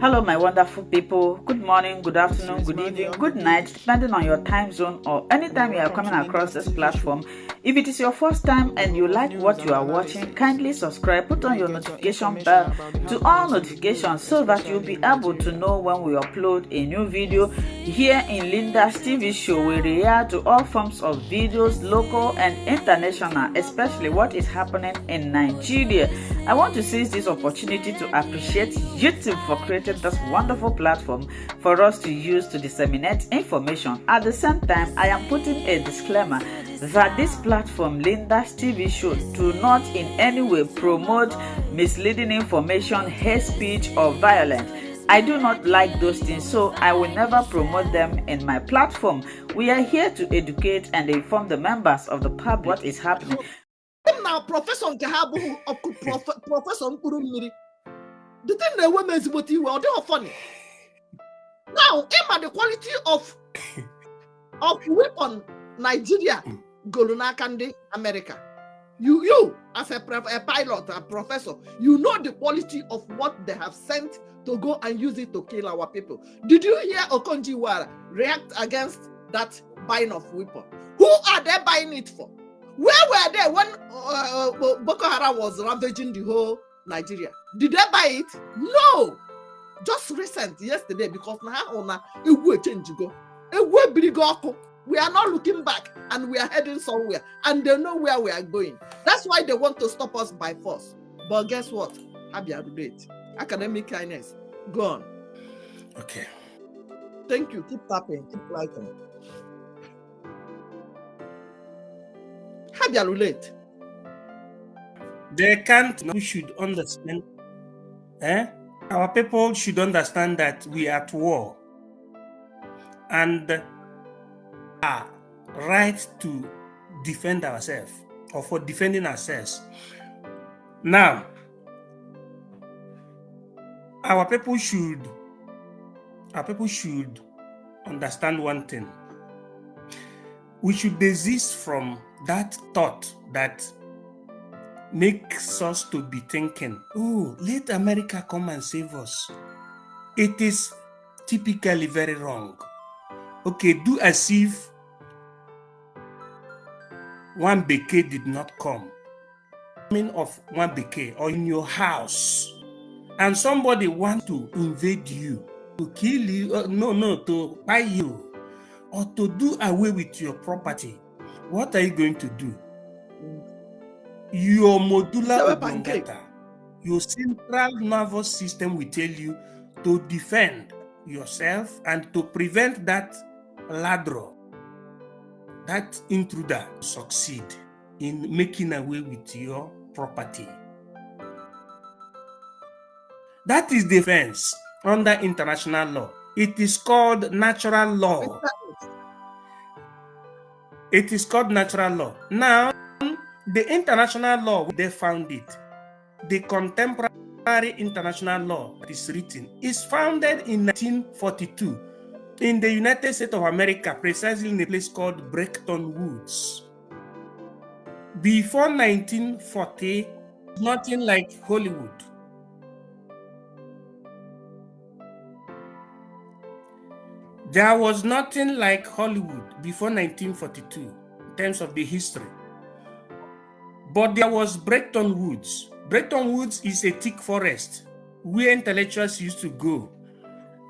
Hello, my wonderful people. Good morning, good afternoon, good evening, good night, depending on your time zone or anytime you are coming across this platform. If it is your first time and you like what you are watching, kindly subscribe, put on your notification bell to all notifications so that you'll be able to know when we upload a new video. Here in Linda's TV show, we react to all forms of videos, local and international, especially what is happening in Nigeria. I want to seize this opportunity to appreciate YouTube for creating this wonderful platform for us to use to disseminate information. At the same time, I am putting a disclaimer that this platform, Linda's TV show, do not in any way promote misleading information, hate speech, or violence. I do not like those things, so I will never promote them in my platform. We are here to educate and inform the members of the public what is happening. Now, Professor Nkahabu of Professor Nkurumiri, the thing that women is what you are, they are funny. Now, the quality of weapon Nigeria, Golunakande, America. You as a pilot, a professor, you know the quality of what they have sent to go and use it to kill our people. Did you hear Okonjo-Iweala react against that buying of weapon? Who are they buying it for? Where were they when Boko Haram was ravaging the whole Nigeria? Did they buy it? No. Just recent, yesterday, because now we are not looking back and we are heading somewhere and they know where we are going. That's why they want to stop us by force. But guess what? Habia debate. Academic kindness. Go on. Okay. Thank you. Keep tapping. Keep liking. Habia relate. They can't. We should understand. Our people should understand that we are at war. And our right to defend ourselves or for defending ourselves. Now, our people should understand one thing. We should desist from that thought that makes us to be thinking, oh, let America come and save us. It is typically very wrong. Okay, do as if one Beke did not come. Of one Beke or in your house, and somebody want to invade you, to kill you, to buy you, or to do away with your property. What are you going to do? Your medulla oblongata, your central nervous system will tell you to defend yourself and to prevent that ladro, that intruder, succeed in making away with your property. That is defense under international law. It is called natural law. It is called natural law. Now, the international law, they found it. The contemporary international law that is written is founded in 1942 in the United States of America, precisely in a place called Brecton Woods. Before 1940, nothing like Hollywood. There was nothing like Hollywood before 1942 in terms of the history. But there was Brecton Woods. Brecton Woods is a thick forest where intellectuals used to go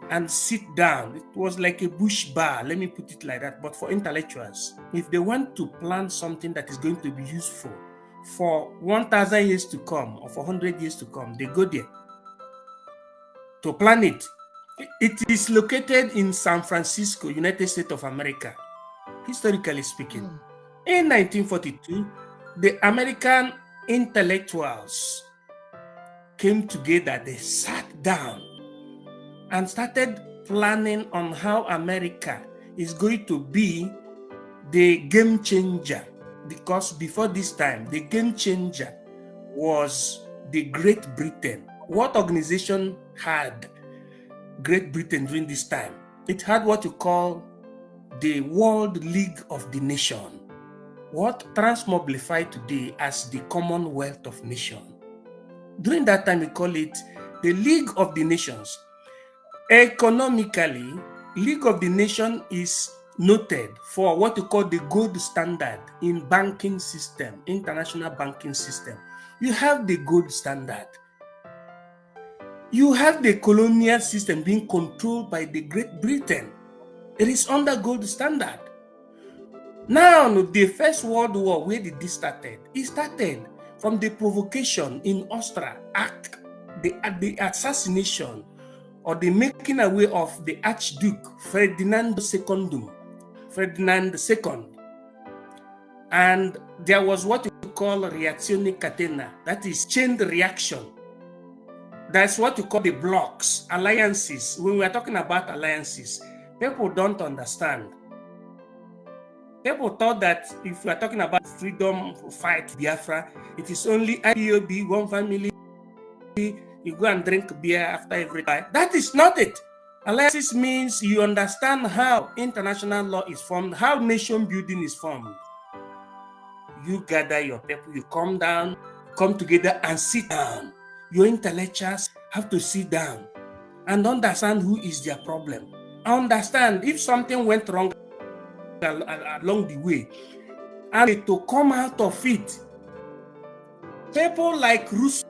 and sit down. It was like a bush bar, let me put it like that. But for intellectuals, if they want to plan something that is going to be useful for 1,000 years to come or for 100 years to come, they go there to plan it. It is located in San Francisco, United States of America, historically speaking. In 1942, the American intellectuals came together, they sat down and started planning on how America is going to be the game changer. Because before this time, the game changer was the Great Britain. What organization had Great Britain during this time? It had what you call the World League of the Nation, what transmobilified today as the Commonwealth of Nations. During that time, we call it the League of the Nations. Economically, League of the Nation is noted for what you call the gold standard in banking system, international banking system. You have the gold standard. You have the colonial system being controlled by the Great Britain. It is under gold standard. Now, the First World War, where did this started? It started from the provocation in Austria at the assassination or the making away of the Archduke Ferdinand II. And there was what you call reazione catena, that is chain reaction. That's what you call the blocks, alliances. When we are talking about alliances, people don't understand. People thought that if we are talking about freedom fight Biafra, it is only IPOB, one family, you go and drink beer after every time. That is not it. Alliances means you understand how international law is formed, how nation building is formed. You gather your people, you come down, come together and sit down. Your intellectuals have to sit down and understand who is their problem. Understand if something went wrong along the way, and to come out of it. People like Roosevelt,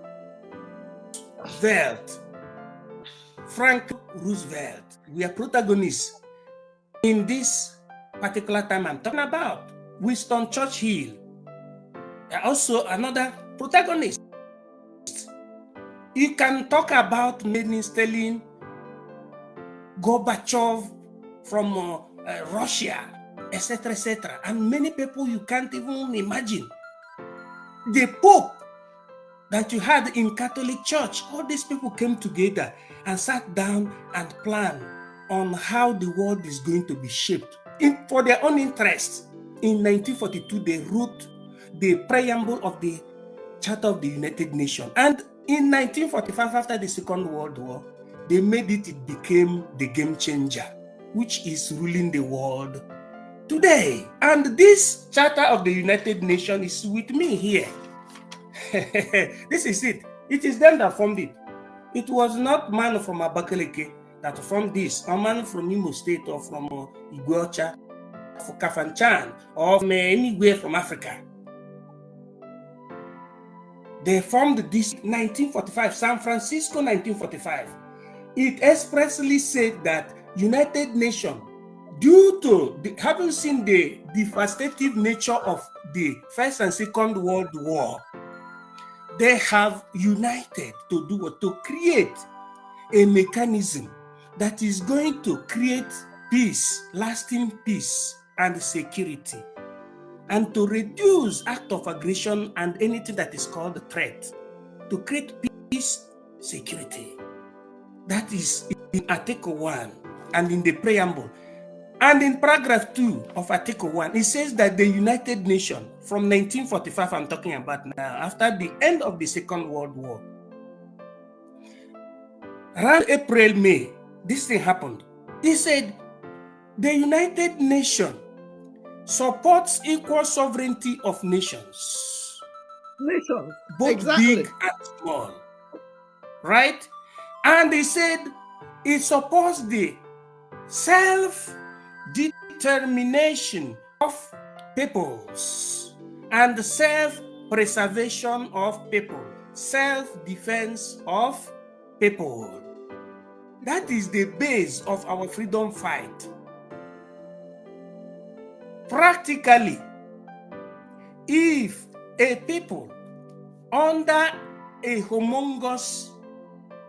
Frank Roosevelt, we are protagonists in this particular time I'm talking about. Winston Churchill, also another protagonist. You can talk about Lenin, Stalin, Gorbachev from Russia, etc., etc., and many people you can't even imagine. The Pope that you had in Catholic Church, all these people came together and sat down and planned on how the world is going to be shaped for their own interests. In 1942, they wrote the preamble of the Charter of the United Nations. And in 1945, after the Second World War, they made it became the game changer, which is ruling the world today. And this Charter of the United Nations is with me here. This is it. It is them that formed it. It was not man from Abakaliki that formed this, or man from Imo State, or from Iguacha, for Kafanchan, or from anywhere from Africa. They formed this in 1945, San Francisco, 1945. It expressly said that United Nations, due to having seen the devastating nature of the First and Second World War, they have united to do what? To create a mechanism that is going to create peace, lasting peace and security, and to reduce act of aggression and anything that is called a threat, to create peace, security. That is in Article 1 and in the preamble. And in paragraph 2 of Article 1, it says that the United Nations, from 1945, I'm talking about now, after the end of the Second World War, around April, May, this thing happened. He said, the United Nations supports equal sovereignty of nations. Both exactly. big and small. Right? And he said, it supports the self-determination of peoples and the self-preservation of people, self-defense of people. That is the base of our freedom fight. Practically, if a people under a homogeneous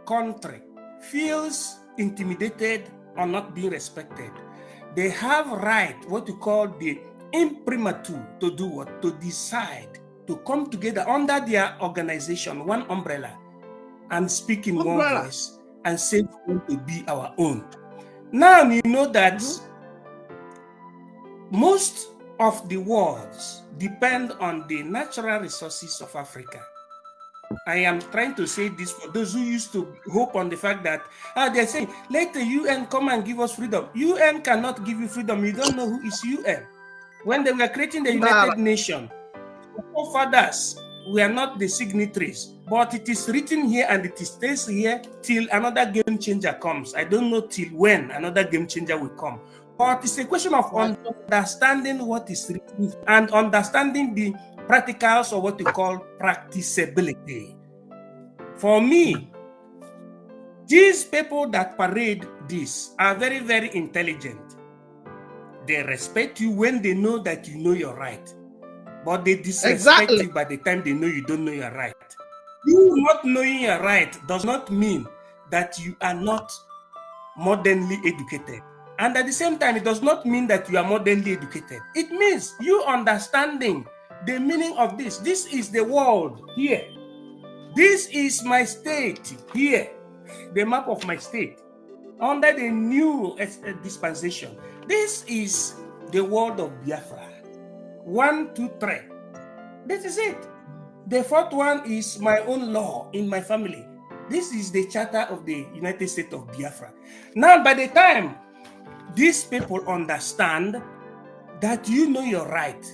country feels intimidated or not being respected, they have right, what you call the imprimatur, to do what? To decide to come together under their organization, one umbrella, and speak in one voice and say we want to be our own. Now you know that most of the worlds depend on the natural resources of Africa. I am trying to say this for those who used to hope on the fact that they're saying, let the UN come and give us freedom. UN cannot give you freedom. You don't know who is UN. When they were creating the United Nations, the forefathers were not the signatories. But it is written here and it stays here till another game changer comes. I don't know till when another game changer will come. But it's a question of understanding what is written and understanding the practicals, or what you call practicability. For me, these people that parade this are very, very intelligent. They respect you when they know that you know you're right. But they disrespect you by the time they know you don't know you're right. You not knowing you're right does not mean that you are not modernly educated. And at the same time, it does not mean that you are modernly educated. It means you understanding the meaning of this. This is the world here. This is my state here. The map of my state under the new dispensation. This is the world of Biafra. 1, 2, 3. This is it. The fourth one is my own law in my family. This is the charter of the United States of Biafra. Now, by the time these people understand that you know you're right,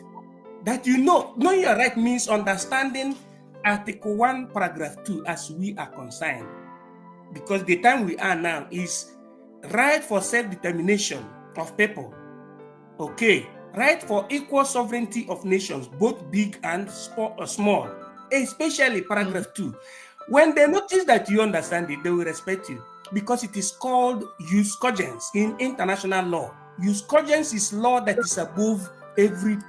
that you know you're right means understanding Article 1, Paragraph 2 as we are concerned. Because the time we are now is right for self-determination of people. Okay. Right for equal sovereignty of nations, both big and small, especially paragraph 2. When they notice that you understand it, they will respect you because it is called jus cogens in international law. Jus cogens is law that is above every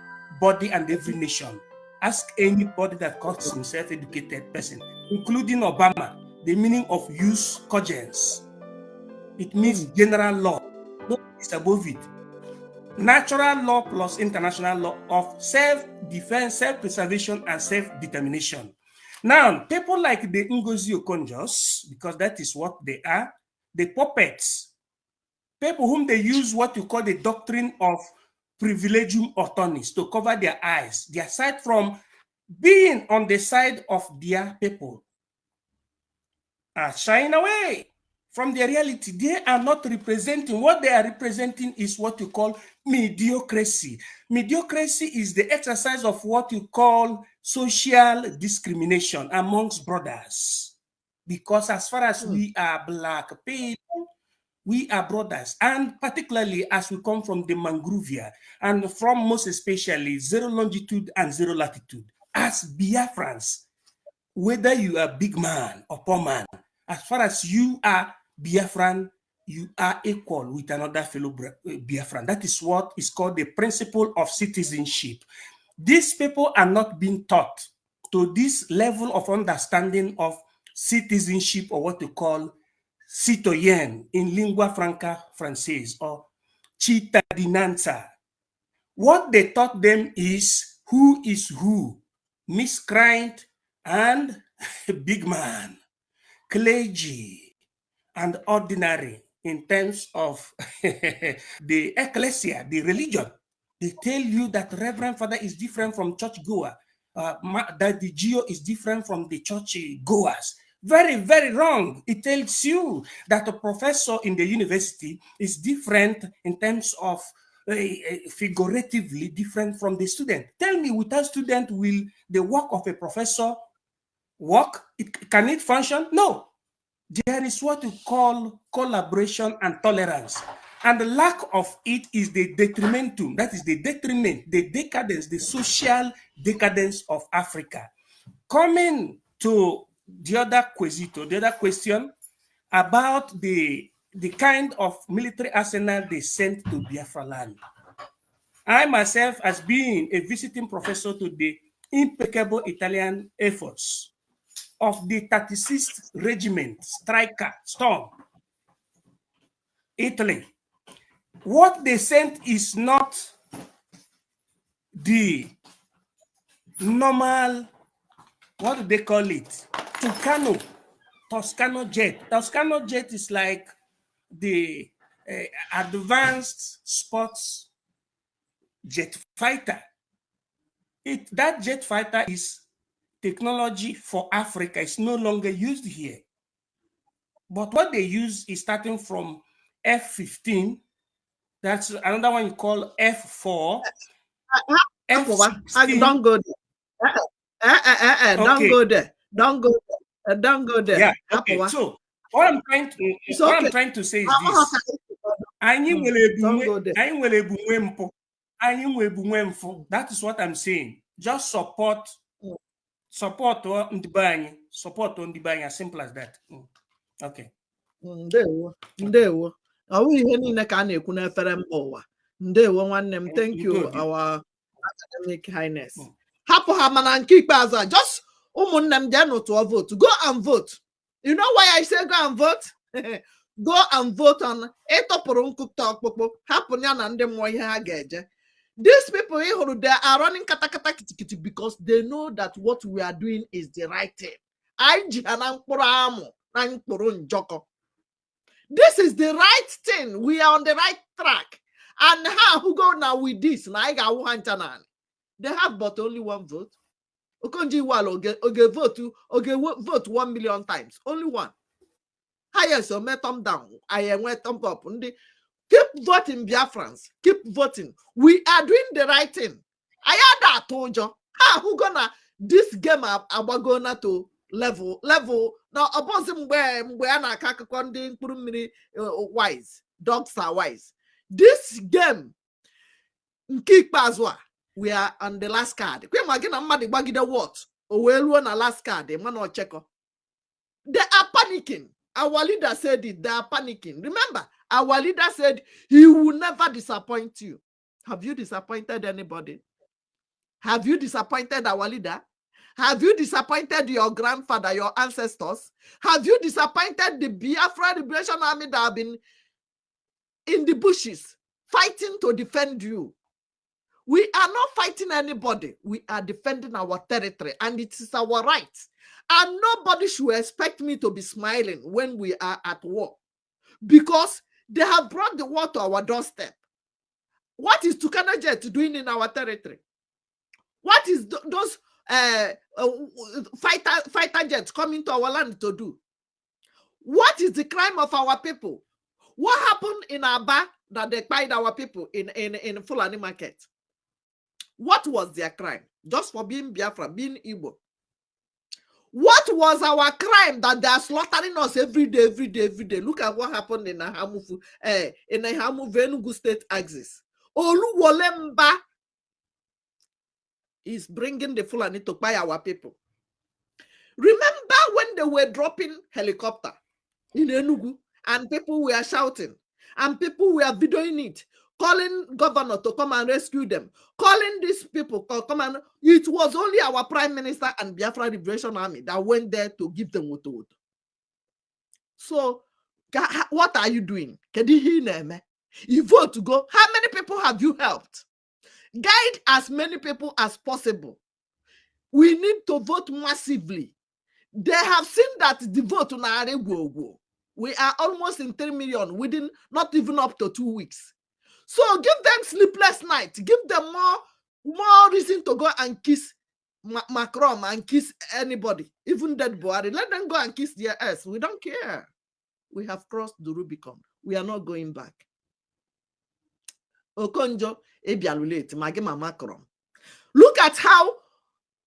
body and every nation. Ask anybody that calls himself educated person, including Obama, the meaning of jus cogens. It means general law. Nobody is above it. Natural law plus international law of self-defense, self-preservation, and self-determination. Now, people like the Ngozi Okonjos, because that is what they are, the puppets, people whom they use what you call the doctrine of privilegium autonomous to cover their eyes, their sight from being on the side of their people, are shying away from their reality. They are not representing. What they are representing is what you call mediocrity. Mediocrity is the exercise of what you call social discrimination amongst brothers. Because as far as we are black people, we are brothers. And particularly as we come from the Mangrovia, and from most especially zero longitude and zero latitude, as Biafrans, whether you are big man or poor man, as far as you are Biafran, you are equal with another fellow Biafran. That is what is called the principle of citizenship. These people are not being taught to this level of understanding of citizenship, or what you call citoyen in lingua franca française, or cittadinanza. What they taught them is who is who, miscreant and big man, clergy and ordinary in terms of the ecclesia, the religion. They tell you that Reverend Father is different from church goer, that the Geo is different from the church goers. Very, very wrong. It tells you that a professor in the university is different in terms of figuratively different from the student. Tell me, without student, will the work of a professor work? Can it function? No. There is what you call collaboration and tolerance. And the lack of it is the detrimentum. That is the detriment, the decadence, the social decadence of Africa. Coming to the other question about the kind of military arsenal they sent to Biafra land. I myself, as being a visiting professor to the impeccable Italian Air Force of the 36th Regiment, Striker, Storm, Italy, what they sent is not the normal, what do they call it? Toscano jet. Toscano jet is like the advanced sports jet fighter. That jet fighter is technology for Africa. It's no longer used here. But what they use is starting from F-15. That's another one you call F-4. F-16. Don't go there. Don't go there. Don't go there. Don't go there. Yeah. Okay. So what I'm trying to It's what okay. I'm trying to say is this. Don't go there. That is what I'm saying. Just support as simple as that. Okay. Ndewo. Ọ bụghị ihe niile ka a na-ekwu n'efere mba ụwa. Ndewo nwanne m. Thank you, our academic highness. Hapụ ha mana nke ikpeazụ a. Just ụmụnne m jee tụọ vote. Go and vote. You know why I say go and vote? Go and vote on ịtọpụrụ nkụta ọkpụkpụ. Hapụ ya na ndị mmụọ ihe ha ga-eje. These people, they are running katakata kitikiti because they know that what we are doing is the right thing. This is the right thing. We are on the right track. And how who go now with this? They have but only one vote. Okonji Walo vote 1 million times. Only one. Highest so thumb down. I went thumb up. Keep voting, Biafrans. Keep voting. We are doing the right thing. I had that told you. Who gonna this game up? Are gonna to level now? Upon some where na kakakondi wise dogs are wise. This game, we are on the last card. They are panicking. Our leader said it. They are panicking. Remember, our leader said he will never disappoint you. Have you disappointed anybody? Have you disappointed our leader? Have you disappointed your grandfather, your ancestors? Have you disappointed the Biafra Liberation Army that have been in the bushes fighting to defend you? We are not fighting anybody. We are defending our territory, and it is our right. And nobody should expect me to be smiling when we are at war, because they have brought the war to our doorstep. What is Tukana Jet doing in our territory? What is those fighter jets coming to our land to do? What is the crime of our people? What happened in Aba that they killed our people in Fulani market? What was their crime? Just for being Biafra, being Igbo. What was our crime that they are slaughtering us every day? Look at what happened in Ahamufu, in Ahamu Venugu State axis. Oluwolemba is bringing the Fulani to buy our people. Remember when they were dropping helicopter in Enugu and people were shouting and people were videoing it, calling governor to come and rescue them, calling these people to come and... It was only our prime minister and Biafra Liberation Army that went there to give them woto. So, what are you doing? You vote to go. How many people have you helped? Guide as many people as possible. We need to vote massively. They have seen that the vote go. We are almost in 3 million within not even up to 2 weeks. So give them sleepless night. Give them more reason to go and kiss Macron and kiss anybody, even dead Buhari. Let them go and kiss their ass. We don't care. We have crossed the Rubicon. We are not going back. Okonjo ebialulate magema Macron. Look at how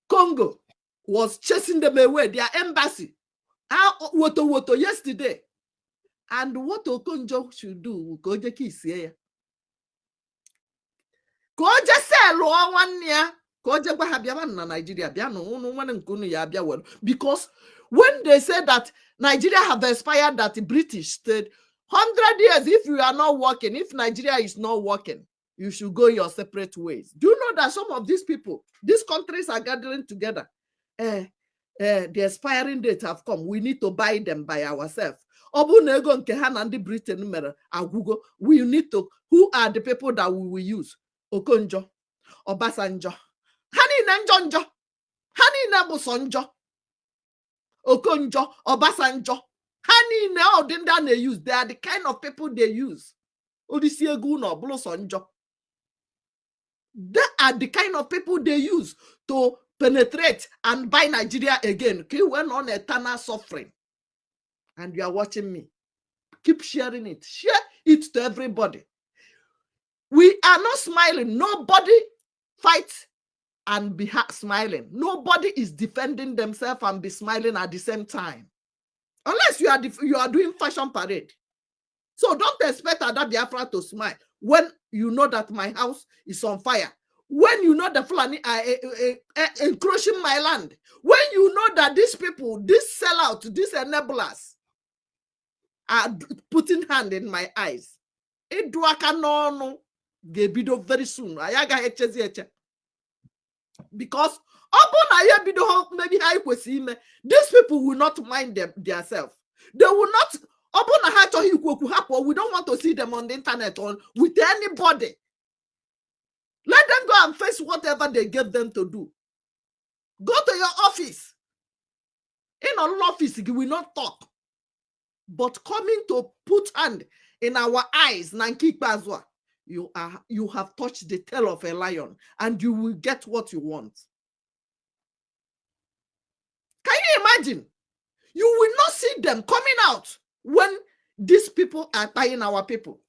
Congo was chasing them away, their embassy. How woto yesterday. And what Okonjo should do, Koje kiss here. Koje sell one year. Koje na Nigeria. Because when they say that Nigeria have expired, that the British said 100 years, if you are not working, if Nigeria is not working, you should go your separate ways. Do you know that some of these people, these countries are gathering together? The expiring date have come. We need to buy them by ourselves. We need to, who are the people that we will use? Okonjo, Obasanjo, Hani Nanjonjo, Hani Nabusonjo, Okonjo, Obasanjo, Hani now then they use. They are the kind of people they use. Odisieguno, Blosonjo. They are the kind of people they use to penetrate and buy Nigeria again. He went on eternal suffering. And you are watching me. Keep sharing it. Share it to everybody. We are not smiling. Nobody fights and be smiling. Nobody is defending themselves and be smiling at the same time. Unless you are doing fashion parade. So don't expect that Biafra to smile when you know that my house is on fire. When you know the Fulani are encroaching my land. When you know that these people, these sellouts, these enablers are putting hand in my eyes. Eduaka no gebido very soon. Because maybe these people will not mind themselves. They will not. We don't want to see them on the internet or with anybody. Let them go and face whatever they gave them to do. Go to your office. In an office, you will not talk. But coming to put hand in our eyes, Nanki Bazwa, you have touched the tail of a lion, and you will get what you want. Can you imagine? You will not see them coming out when these people are tying our people.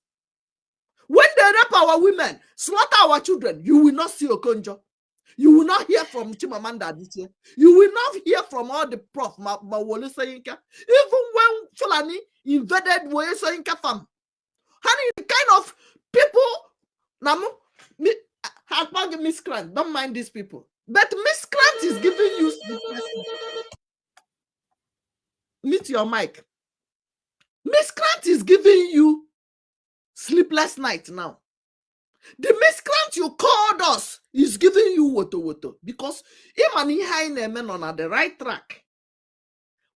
When they rape our women, slaughter our children, you will not see Okonjo. You will not hear from Chimamanda this year. You will not hear from all the prof Mawole Soyinka. Even when Fulani invaded Wole Soyinka farm. Honey, the kind of people, miscreant, don't mind these people. But miscreant is giving you meet your mic. Miscreant is giving you sleepless night now. The miscreant you called us is giving you woto because on the right track.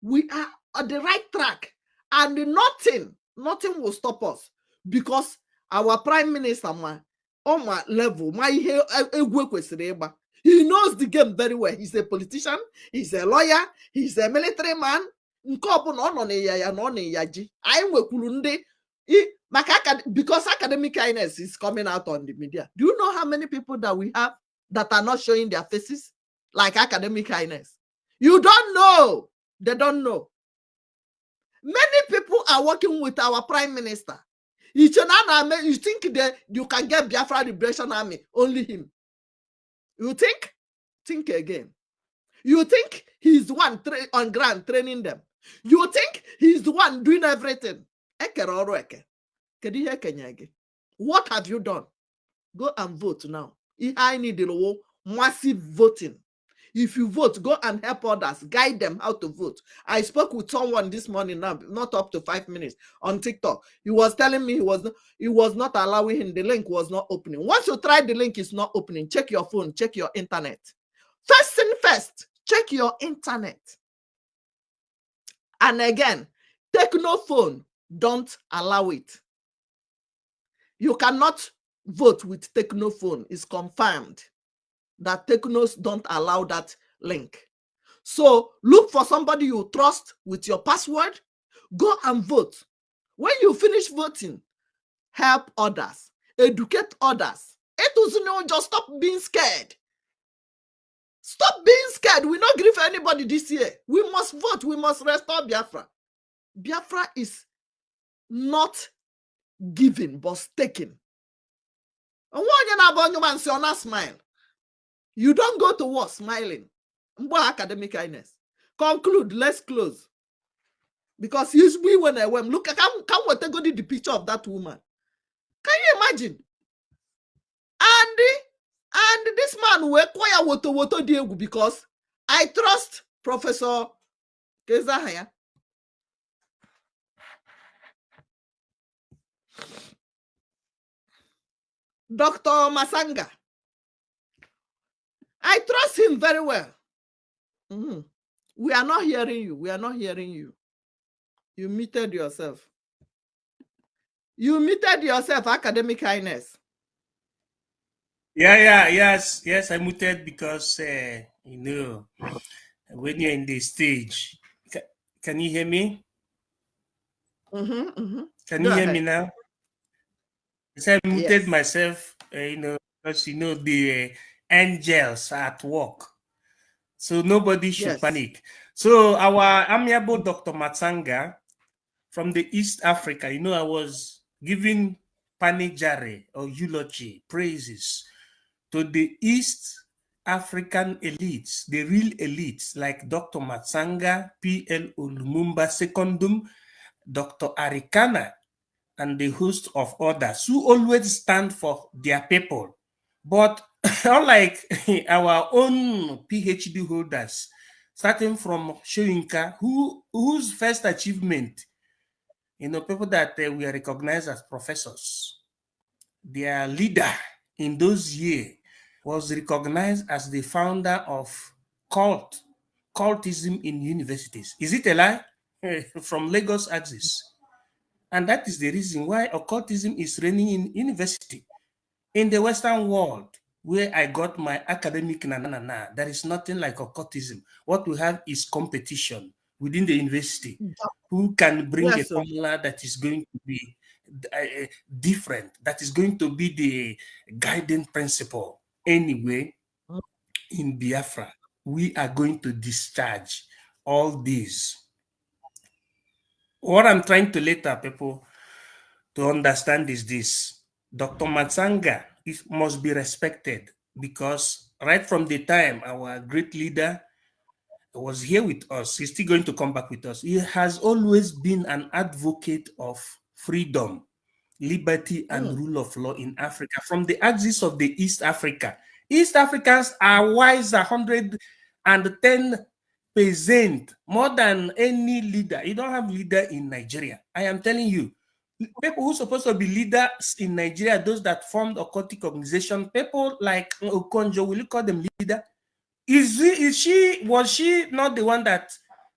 We are on the right track, and nothing will stop us because our prime minister on my level, he knows the game very well. He's a politician, he's a lawyer, he's a military man. Because academic kindness is coming out on the media. Do you know how many people that we have that are not showing their faces like academic kindness? You don't know. They don't know. Many people are working with our prime minister. You think that you can get Biafra Liberation Army, only him. You think? Think again. You think he's the one on ground training them. You think he's the one doing everything. What have you done? Go and vote now. I need massive voting. If you vote, go and help others, guide them how to vote. I spoke with someone this morning, now not up to 5 minutes, on TikTok. He was telling me he was not allowing him. The link was not opening. Once you try the link, it's not opening. Check your phone, check your internet. First thing first, check your internet. And again, Techno phone, don't allow it. You cannot vote with Techno phone. It's confirmed that Technos don't allow that link. So look for somebody you trust with your password. Go and vote. When you finish voting, help others, educate others. Just stop being scared. Stop being scared. We not grieve anybody this year. We must vote. We must restore Biafra. Biafra is not given, but taken. And one smile. You don't go to war smiling. Academic kindness. Conclude. Let's close. Because we when I went, look, can we go to the picture of that woman? Can you imagine? And this man will acquire woto Diego because I trust Professor Kezahaya. Dr. Masanga. I trust him very well. We are not hearing you. We are not hearing you. You muted yourself. You muted yourself, academic kindness. Yes, I muted because, when you're in the stage, can you hear me? Can you hear me now? So I muted myself, because, the angels are at work. So nobody should panic. So our amiable Dr. Matsanga from the East Africa, I was giving panegyric or eulogy, praises to the East African elites, the real elites like Dr. Matsanga, P.L. Lumumba Secondum, Dr. Arikana, and the host of others who always stand for their people. But unlike our own PhD holders, starting from Shoyinka, whose first achievement, people that we are recognized as professors, their leader in those years was recognized as the founder of cultism in universities. Is it a lie? From Lagos Axis. And that is the reason why occultism is reigning in university. In the Western world, where I got my academic there is nothing like occultism. What we have is competition within the university. Who can bring a formula that is going to be different, that is going to be the guiding principle. Anyway, in Biafra, we are going to discharge all these. What I'm trying to let our people to understand is this: Dr. Matsanga must be respected, because right from the time our great leader was here with us, he's still going to come back with us. He has always been an advocate of freedom, liberty, and rule of law in Africa, from the axis of the East Africa. East Africans are wise 110% more than any leader. You don't have leader in Nigeria. I am telling you, people who are supposed to be leaders in Nigeria, those that formed occultic organization, people like Okonjo, will you call them leader? Was she not the one that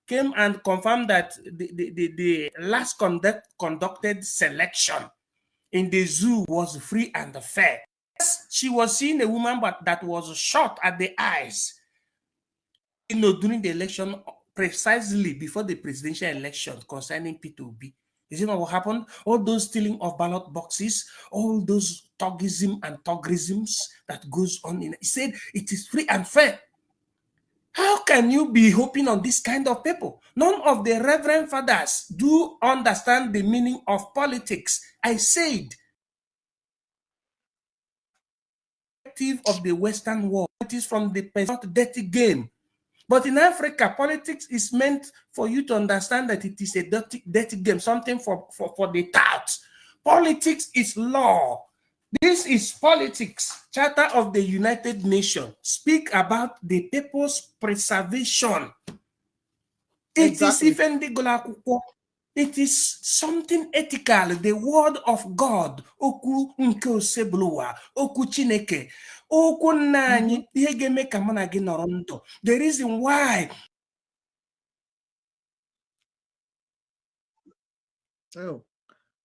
came and confirmed that the last conducted selection in the zoo was free and fair? Yes, she was seeing a woman but that was shot at the eyes, during the election, precisely before the presidential election concerning P2B. Is it not what happened? All those stealing of ballot boxes, all those thugism and thugrisms that goes on in it. He said it is free and fair. How can you be hoping on this kind of people? None of the reverend fathers do understand the meaning of politics. I said, of the Western world, it is from the dirty game. But in Africa, politics is meant for you to understand that it is a dirty game, something for the touts. Politics is law. This is politics. Charter of the United Nations speak about the people's preservation. Exactly. It is something ethical. The word of God. Oku nke osebluwa. Oku Chineke. Oku nani. The reason why. Oh,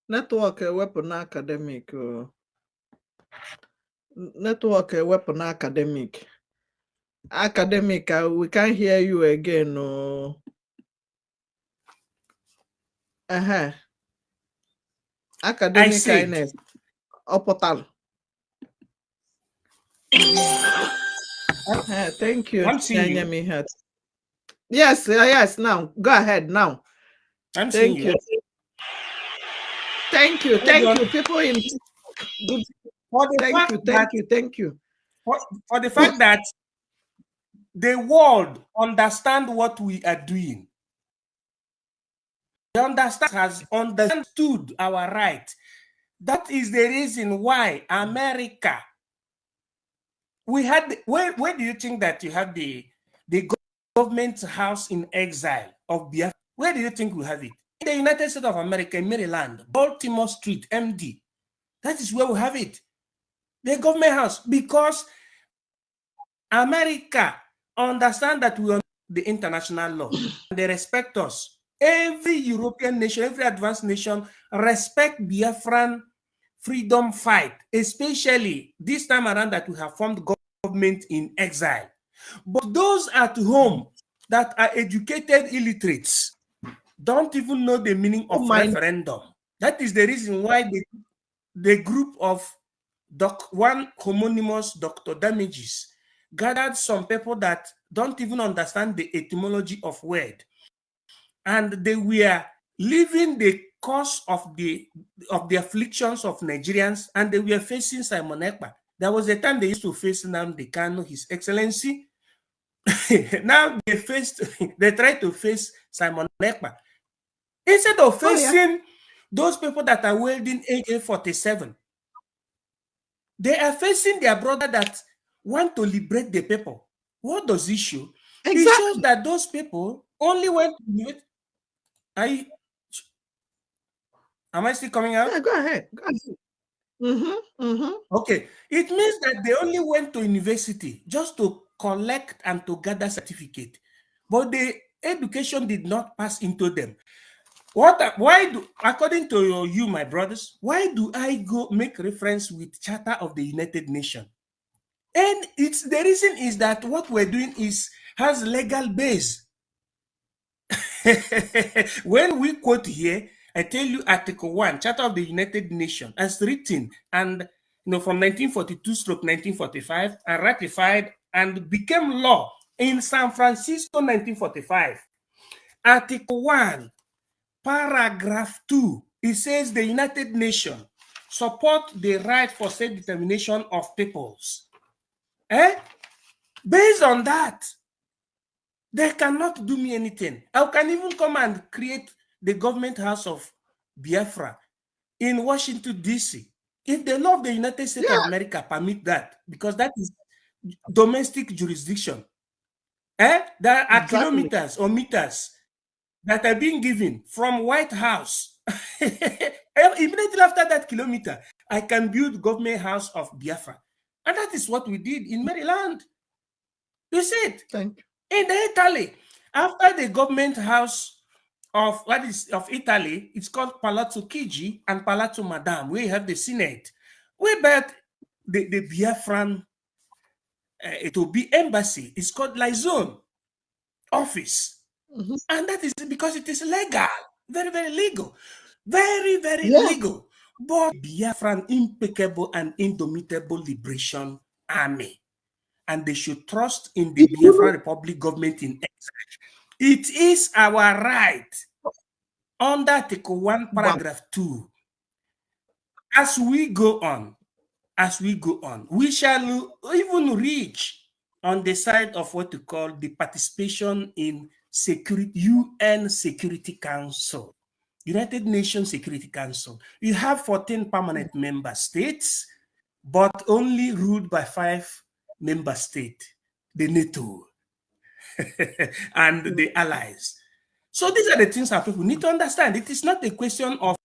network weapon academic. Network weapon academic. Academic, we can't hear you again. No. Academic kindness. Portal. Thank you. I'm seeing you. Yes, yes. Now go ahead. Now. I'm seeing you. Thank you. Thank you. People in good. Thank you. For the fact that the world understand what we are doing. The understand has understood our right. That is the reason why America. We had. Where do you think that you have the government house in exile of Biafra? Where do you think we have it? In the United States of America, in Maryland, Baltimore Street, MD. That is where we have it. The government house, because America understand that we are the international law. They respect us. Every European nation, every advanced nation respect Biafran freedom fight, especially this time around that we have formed government in exile. But those at home that are educated illiterates don't even know the meaning of referendum. That is the reason why the group of one homonymous Dr. Damages gathered some people that don't even understand the etymology of word, and they were living the cause of the afflictions of Nigerians, and they were facing Simon Ekpa. There was a time they used to face Nnamdi Kanu, His Excellency. Now they try to face Simon Ekpa. Instead of facing those people that are wielding AK-47, they are facing their brother that want to liberate the people. What does it show? Exactly. It shows that those people only went to it. Am I still coming out? Yeah, go ahead. Go ahead. Okay. It means that they only went to university just to collect and to gather certificate. But the education did not pass into them. According to you, my brothers, why do I go make reference with Charter of the United Nations? And the reason is that what we're doing has legal base. When we quote here, I tell you Article 1, Charter of the United Nations, as written and from 1942/1945 and ratified and became law in San Francisco 1945. Article 1, Paragraph 2, it says the United Nations support the right for self-determination of peoples. Based on that, they cannot do me anything. I can even come and create the government house of Biafra in Washington, D.C. If the law of the United States of America permit that, because that is domestic jurisdiction. There are kilometers or meters that are being given from White House. Immediately after that kilometer, I can build government house of Biafra. And that is what we did in Maryland. You see it? Thank you. In Italy, after the government house of Italy, it's called Palazzo Chigi and Palazzo Madame. We have the Senate. We bet the Biafran to be embassy. It's called Liaison office. And that is because it is legal. Very, very legal. Very, very legal. But Biafran impeccable and indomitable liberation army. And they should trust in the Biafra Republic government in exile. It is our right under Article 1, Paragraph 2. As we go on, we shall even reach on the side of what we call the participation in UN Security Council, United Nations Security Council. You have 14 permanent member states, but only ruled by 5 member states, the NATO and the allies. So these are the things that people need to understand. It is not a question of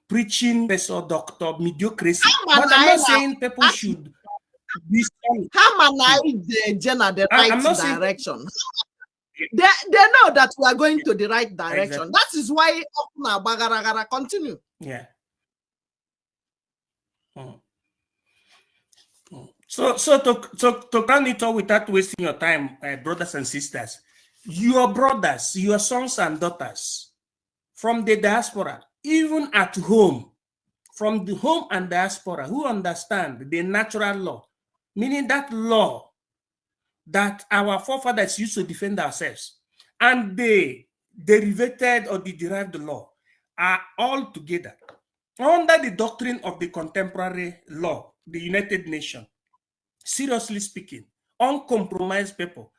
preaching professor, doctor, mediocrity. But I'm not saying people should be strong. Harmonize the agenda the right direction. They know that we are going to the right direction. Exactly. That is why continue. Yeah. So to run it all without wasting your time, brothers and sisters, your brothers, your sons and daughters from the diaspora, even at home, from the home and diaspora, who understand the natural law, meaning that law that our forefathers used to defend ourselves, and the derivated or the derived law are all together under the doctrine of the contemporary law, the United Nations. Seriously speaking, uncompromised people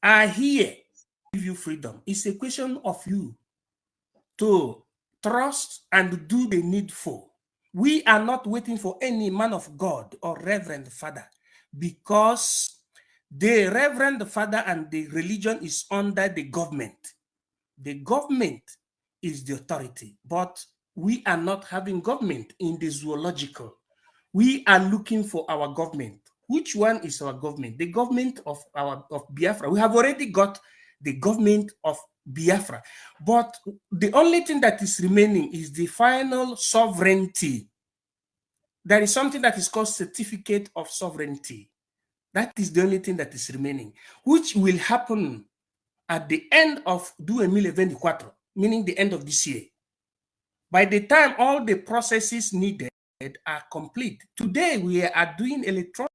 are here to give you freedom. It's a question of you to trust and do the needful. We are not waiting for any man of God or reverend father, because the reverend father and the religion is under the government. The government is the authority, but we are not having government in the zoological. We are looking for our government. Which one is our government? The government of Biafra. We have already got the government of Biafra. But the only thing that is remaining is the final sovereignty. There is something that is called certificate of sovereignty. That is the only thing that is remaining, which will happen at the end of 2024, meaning the end of this year. By the time all the processes needed are complete. Today, we are doing electronic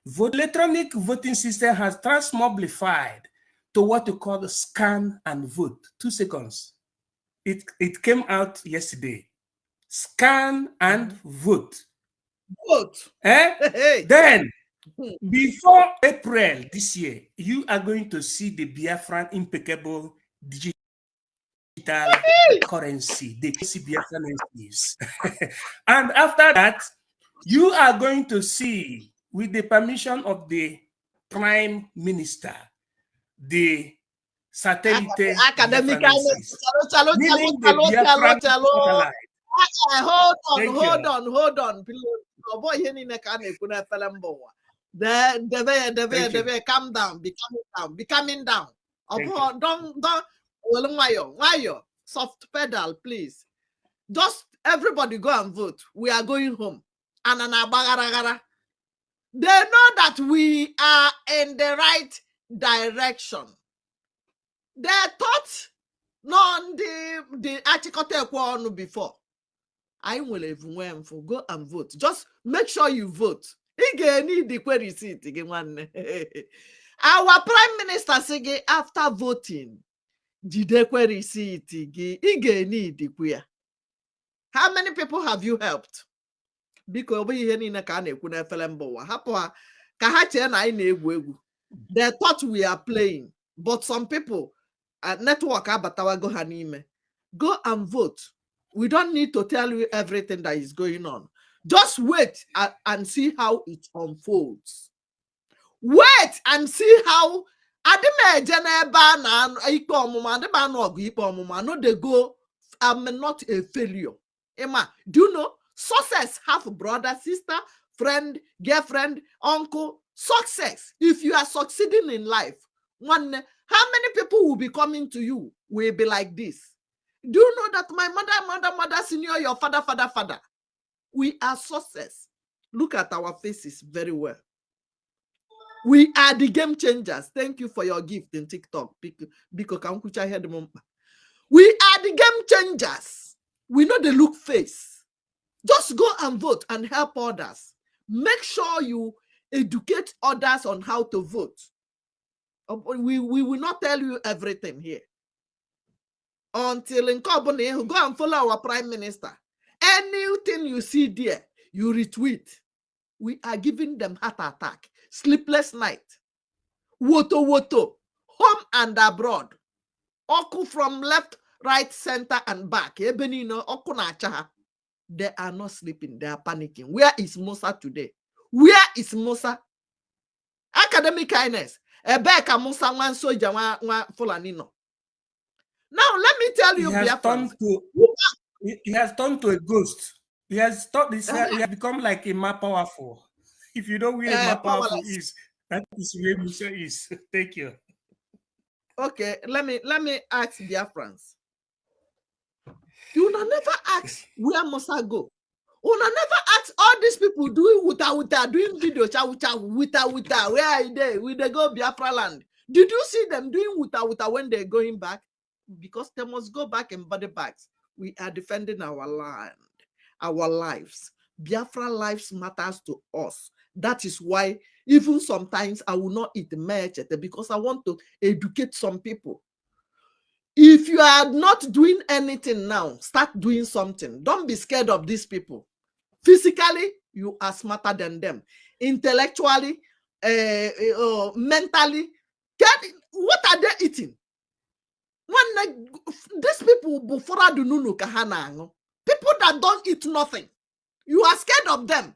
vote. Electronic voting system has transmobilified to what you call the scan and vote. 2 seconds. It came out yesterday. scan and vote. Vote. Hey. Then, before April this year, you are going to see the Biafran impeccable digital currency, the Biafran NFTs. And after that, you are going to see, with the permission of the Prime Minister, the satellite Academic Biafranensis, meaning the Biafran satellite. Hold on, please. Oh boy, calm down, be coming down. Don't, soft pedal, please. Just everybody go and vote. We are going home. And they know that we are in the right direction. They thought no the article before. I will even go and vote. Just make sure you vote. Need the receipt again. Our Prime Minister said after voting, the receipt need. How many people have you helped? Because they thought we are playing, but some people at network go and vote. We don't need to tell you everything that is going on. Just wait and see how it unfolds. Wait and see how they go. I'm not a failure. Emma, do you know success have brother, sister, friend, girlfriend, uncle? Success. If you are succeeding in life, how many people will be coming to you will be like this? Do you know that my mother, senior, your father? We are success. Look at our faces very well. We are the game changers. Thank you for your gift in TikTok. We are the game changers. We know the look face. Just go and vote and help others. Make sure you educate others on how to vote. We will not tell you everything here. Until in Kobone, go and follow our Prime Minister. Anything you see there, you retweet. We are giving them heart attack, sleepless night, woto, home and abroad. Oku from left, right, center, and back. They are not sleeping. They are panicking. Where is Musa today? Where is Musa? Academic kindness. Ebeka Musa wan soja wan Fulanino. Now let me tell you, he has turned to a ghost. He has become like a more powerful. If you don't know where more powerful is, that is where Musa is. Thank you. Okay, let me ask Biafrans. You will never ask where Musa go. You will never ask all these people doing wuta, doing video wuta. Where are they? Will they go Biafra land? Did you see them doing wuta when they're going back? Because they must go back in body bags. We are defending our land, our lives. Biafra lives matters to us. That is why even sometimes I will not eat mechete because I want to educate some people. If you are not doing anything now, start doing something. Don't be scared of these people. Physically, you are smarter than them. Intellectually, mentally, what are they eating? When these people before people that don't eat nothing, you are scared of them.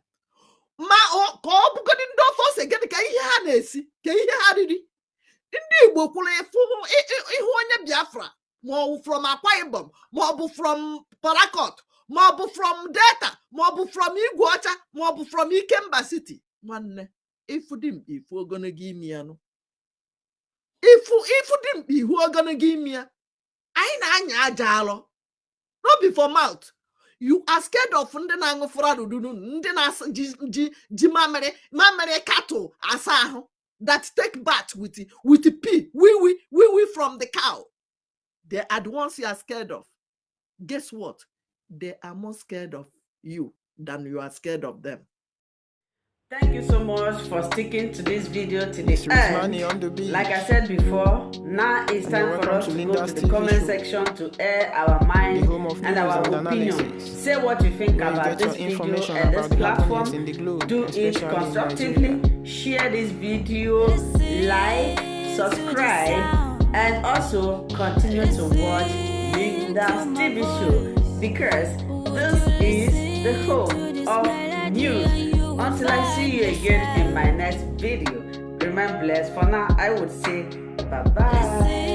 Ndị Igbo kwuru ihu onye Biafra ma from Akwa Ibom ma from Parakot ma from Delta ma from Igweọcha ma from Ikemba City. Nwanne, ifu ogonna give me ano. Ifu dim ogonna give me. Anyị na-anya aja alọ. No be for mouth. You are scared of ndị na-aṅụ fụradụdụdụ, ndị na-ji mamere cattle asa ahụ that take bath with pee, we from the cow. They are the ones you are scared of. Guess what? They are more scared of you than you are scared of them. Thank you so much for sticking to this video to the end. Like I said before, now it's time for us to go to the comment section to air our mind and our opinion. Say what you think about this video and this platform. Do it constructively. Share this video, like, subscribe, and also continue to watch Linda's TV show, because this is the home of news. Until I see you again in my next video, remain blessed. For now, I would say bye-bye.